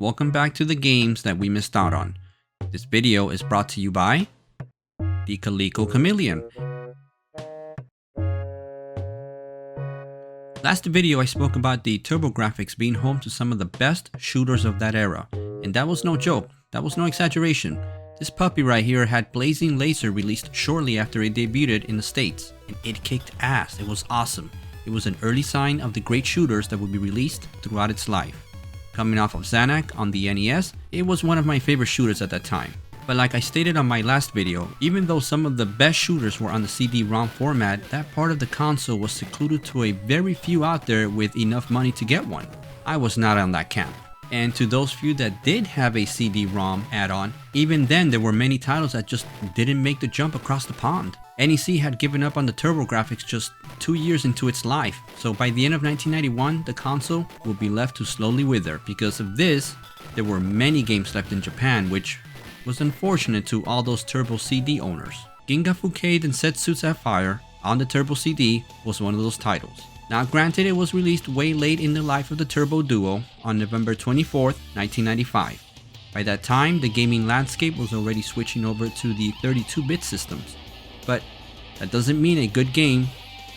welcome back to the games that we missed out on. This video is brought to you by the Calico Chameleon. Last video I spoke about the TurboGrafx being home to some of the best shooters of that era, and that was no joke, that was no exaggeration. This puppy right here had Blazing Laser released shortly after it debuted in the States, and it kicked ass. It was awesome. It was an early sign of the great shooters that would be released throughout its life. Coming off of Xanac on the NES, it was one of my favorite shooters at that time. But like I stated on my last video, even though some of the best shooters were on the CD-ROM format, that part of the console was secluded to a very few out there with enough money to get one. I was not on that camp. And to those few that did have a CD-ROM add-on, even then there were many titles that just didn't make the jump across the pond. NEC had given up on the TurboGrafx just 2 years into its life, so by the end of 1991, the console would be left to slowly wither. Because of this, there were many games left in Japan, which was unfortunate to all those Turbo CD owners. Ginga Fukei Densetsu Sapphire on the Turbo CD was one of those titles. Now granted, it was released way late in the life of the Turbo Duo on November 24th, 1995. By that time, the gaming landscape was already switching over to the 32-bit systems. But that doesn't mean a good game,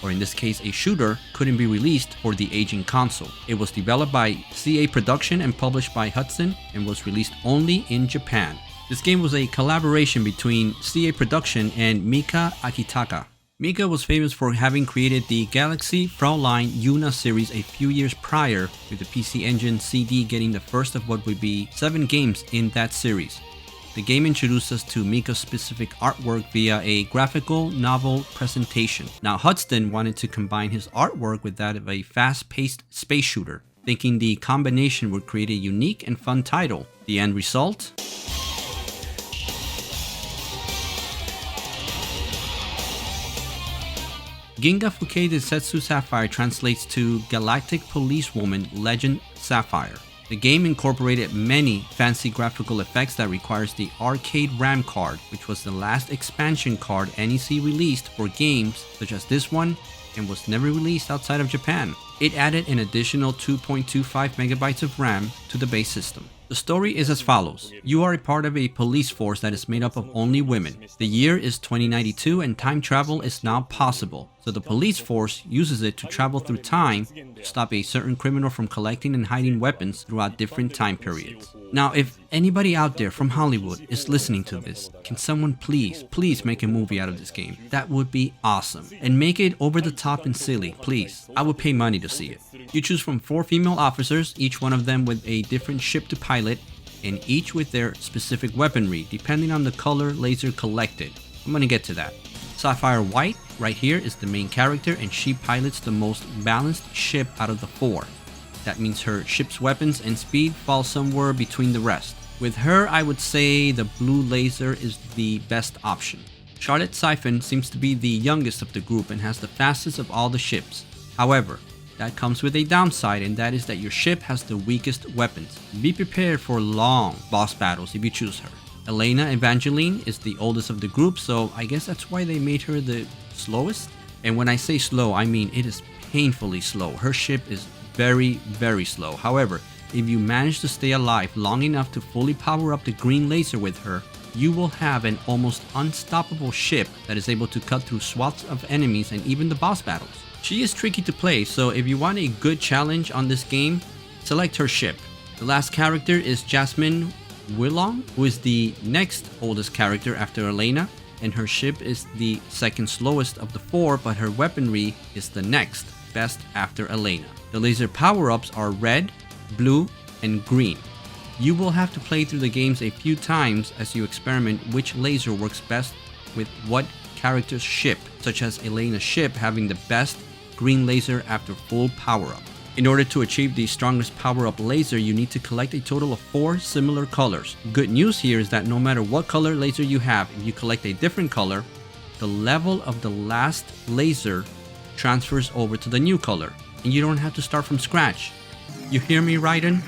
or in this case a shooter, couldn't be released for the aging console. It was developed by CA Production and published by Hudson and was released only in Japan. This game was a collaboration between CA Production and Mika Akitaka. Mika was famous for having created the Galaxy Fraulein Yuna series a few years prior, with the PC Engine CD getting the first of what would be 7 games in that series. The game introduced us to Mika's specific artwork via a graphical novel presentation. Now Hudson wanted to combine his artwork with that of a fast-paced space shooter, thinking the combination would create a unique and fun title. The end result? Ginga Fukei Densetsu Sapphire translates to Galactic Policewoman Legend Sapphire. The game incorporated many fancy graphical effects that requires the arcade RAM card, which was the last expansion card NEC released for games such as this one and was never released outside of Japan. It added an additional 2.25 megabytes of RAM to the base system. The story is as follows. You are a part of a police force that is made up of only women. The year is 2092 and time travel is now possible. So the police force uses it to travel through time to stop a certain criminal from collecting and hiding weapons throughout different time periods. Now, if anybody out there from Hollywood is listening to this, can someone please make a movie out of this game? That would be awesome. And make it over the top and silly, please. I would pay money to see it. You choose from 4 female officers, each one of them with a different ship to pilot, and each with their specific weaponry, depending on the color laser collected. I'm gonna get to that. Sapphire White, right here, is the main character, and she pilots the most balanced ship out of the 4. That means her ship's weapons and speed fall somewhere between the rest. With her, I would say the blue laser is the best option. Charlotte Siphon seems to be the youngest of the group and has the fastest of all the ships. However, that comes with a downside, and that is that your ship has the weakest weapons. Be prepared for long boss battles if you choose her. Elena Evangeline is the oldest of the group, so I guess that's why they made her the slowest. And when I say slow, I mean it is painfully slow. Her ship is very slow. However, if you manage to stay alive long enough to fully power up the green laser with her, you will have an almost unstoppable ship that is able to cut through swaths of enemies and even the boss battles. She is tricky to play, so if you want a good challenge on this game, select her ship. The last character is Jasmine Willong, who is the next oldest character after Elena, and her ship is the second slowest of the 4, but her weaponry is the next best after Elena. The laser power-ups are red, blue, and green. You will have to play through the games a few times as you experiment which laser works best with what character's ship, such as Elena's ship having the best green laser after full power-up. In order to achieve the strongest power-up laser, you need to collect a total of 4 similar colors. Good news here is that no matter what color laser you have, if you collect a different color, the level of the last laser transfers over to the new color, and you don't have to start from scratch. You hear me, Raiden?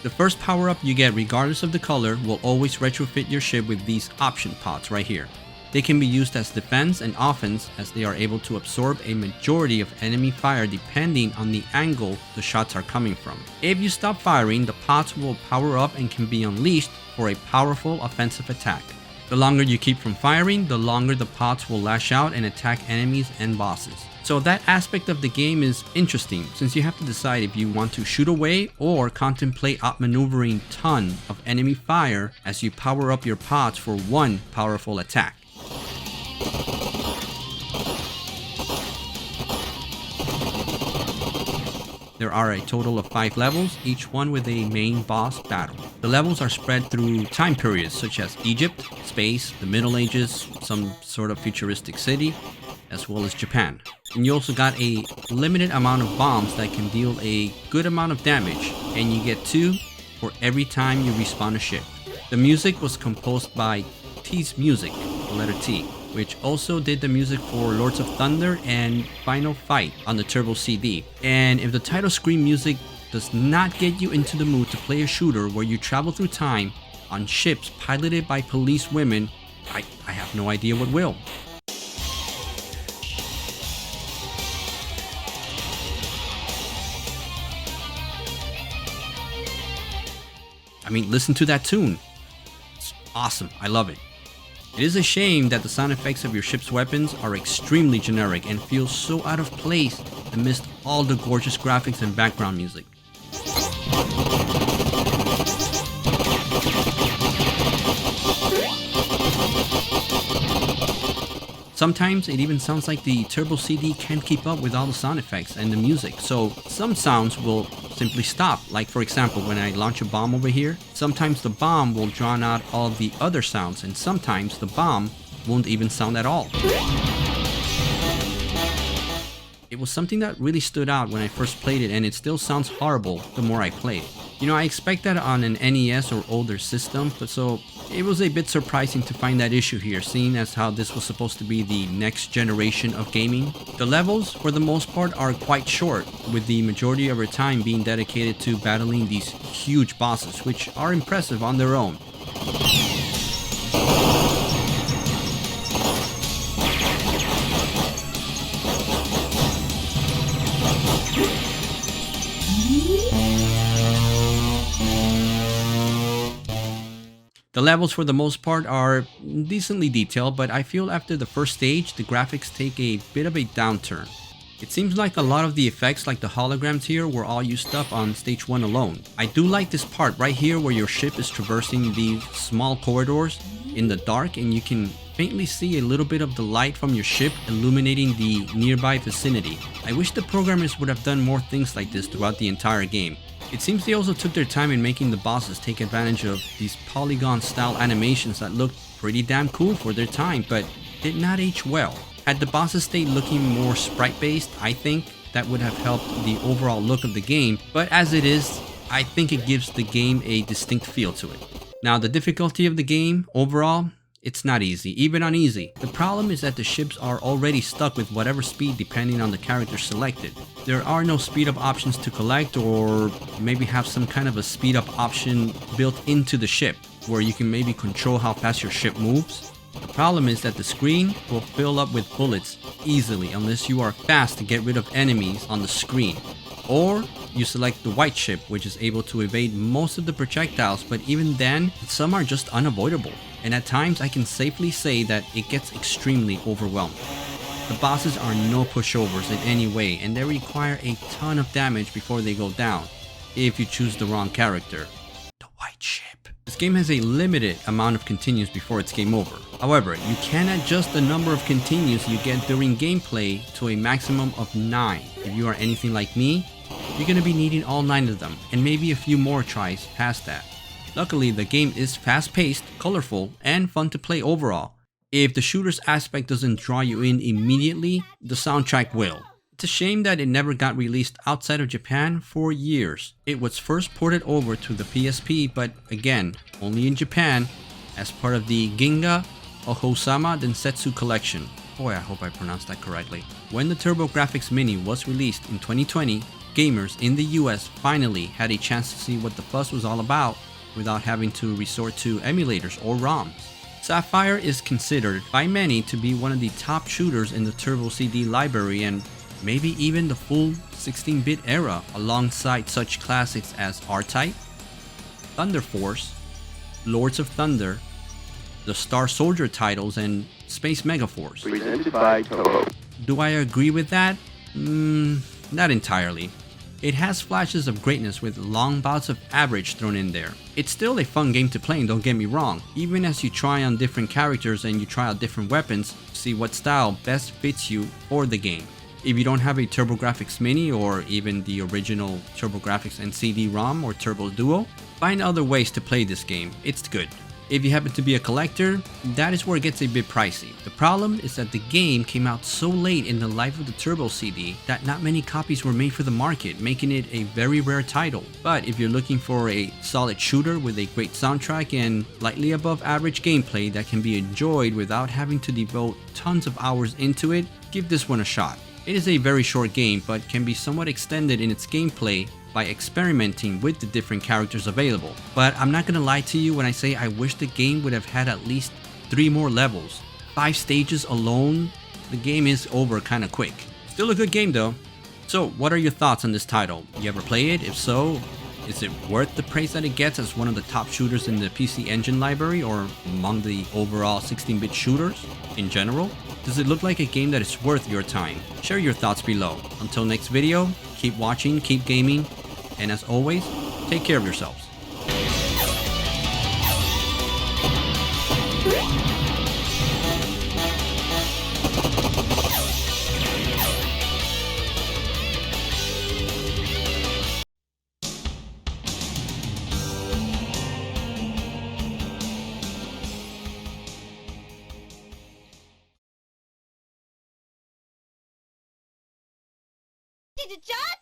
The first power-up you get, regardless of the color, will always retrofit your ship with these option pods right here. They can be used as defense and offense as they are able to absorb a majority of enemy fire depending on the angle the shots are coming from. If you stop firing, the pots will power up and can be unleashed for a powerful offensive attack. The longer you keep from firing, the longer the pots will lash out and attack enemies and bosses. So that aspect of the game is interesting since you have to decide if you want to shoot away or contemplate outmaneuvering a ton of enemy fire as you power up your pots for one powerful attack. There are a total of 5 levels, each one with a main boss battle. The levels are spread through time periods such as Egypt, space, the Middle Ages, some sort of futuristic city, as well as Japan. And you also got a limited amount of bombs that can deal a good amount of damage, and you get 2 for every time you respawn a ship. The music was composed by T's Music, the letter T, which also did the music for Lords of Thunder and Final Fight on the Turbo CD. And if the title screen music does not get you into the mood to play a shooter where you travel through time on ships piloted by police women, I have no idea what will. I mean, listen to that tune. It's awesome. I love it. It is a shame that the sound effects of your ship's weapons are extremely generic and feel so out of place amidst all the gorgeous graphics and background music. Sometimes it even sounds like the Turbo CD can't keep up with all the sound effects and the music, so some sounds will simply stop. Like for example, when I launch a bomb over here, sometimes the bomb will drown out all the other sounds, and sometimes the bomb won't even sound at all. It was something that really stood out when I first played it, and it still sounds horrible the more I play it. You know, I expect that on an NES or older system, but so it was a bit surprising to find that issue here, seeing as how this was supposed to be the next generation of gaming. The levels, for the most part, are quite short, with the majority of your time being dedicated to battling these huge bosses, which are impressive on their own. The levels for the most part are decently detailed, but I feel after the first stage, the graphics take a bit of a downturn. It seems like a lot of the effects like the holograms here were all used up on stage 1 alone. I do like this part right here where your ship is traversing these small corridors in the dark and you can faintly see a little bit of the light from your ship illuminating the nearby vicinity. I wish the programmers would have done more things like this throughout the entire game. It seems they also took their time in making the bosses take advantage of these polygon style animations that looked pretty damn cool for their time, but did not age well. Had the bosses stayed looking more sprite based, I think that would have helped the overall look of the game, but as it is, I think it gives the game a distinct feel to it. Now the difficulty of the game overall, it's not easy, even on easy. The problem is that the ships are already stuck with whatever speed depending on the character selected. There are no speed up options to collect, or maybe have some kind of a speed up option built into the ship where you can maybe control how fast your ship moves. The problem is that the screen will fill up with bullets easily unless you are fast to get rid of enemies on the screen. Or you select the white ship, which is able to evade most of the projectiles, but even then, some are just unavoidable. And at times I can safely say that it gets extremely overwhelming. The bosses are no pushovers in any way, and they require a ton of damage before they go down, if you choose the wrong character. The white ship. This game has a limited amount of continues before it's game over. However, you can adjust the number of continues you get during gameplay to a maximum of 9. If you are anything like me, you're going to be needing all 9 of them, and maybe a few more tries past that. Luckily, the game is fast-paced, colorful, and fun to play overall. If the shooter's aspect doesn't draw you in immediately, the soundtrack will. It's a shame that it never got released outside of Japan for years. It was first ported over to the PSP, but again, only in Japan, as part of the Ginga Fukei Densetsu collection. Boy, I hope I pronounced that correctly. When the TurboGrafx Mini was released in 2020, gamers in the US finally had a chance to see what the fuss was all about without having to resort to emulators or ROMs. Sapphire is considered by many to be one of the top shooters in the Turbo CD library and maybe even the full 16-bit era, alongside such classics as R-Type, Thunder Force, Lords of Thunder, the Star Soldier titles, and Space Megaforce. Presented by Toho. Do I agree with that? Not entirely. It has flashes of greatness with long bouts of average thrown in there. It's still a fun game to play, and don't get me wrong, even as you try on different characters and you try out different weapons, see what style best fits you for the game. If you don't have a TurboGrafx Mini or even the original TurboGrafx and CD-ROM or Turbo Duo, find other ways to play this game. It's good. If you happen to be a collector, that is where it gets a bit pricey. The problem is that the game came out so late in the life of the Turbo CD that not many copies were made for the market, making it a very rare title. But if you're looking for a solid shooter with a great soundtrack and slightly above average gameplay that can be enjoyed without having to devote tons of hours into it, give this one a shot. It is a very short game, but can be somewhat extended in its gameplay by experimenting with the different characters available. But I'm not gonna lie to you when I say I wish the game would have had at least 3 more levels. 5 stages alone, the game is over kinda quick. Still a good game though. So what are your thoughts on this title? You ever play it? If so, is it worth the praise that it gets as one of the top shooters in the PC Engine library or among the overall 16-bit shooters in general? Does it look like a game that is worth your time? Share your thoughts below. Until next video, keep watching, keep gaming, and as always, take care of yourselves. Did you just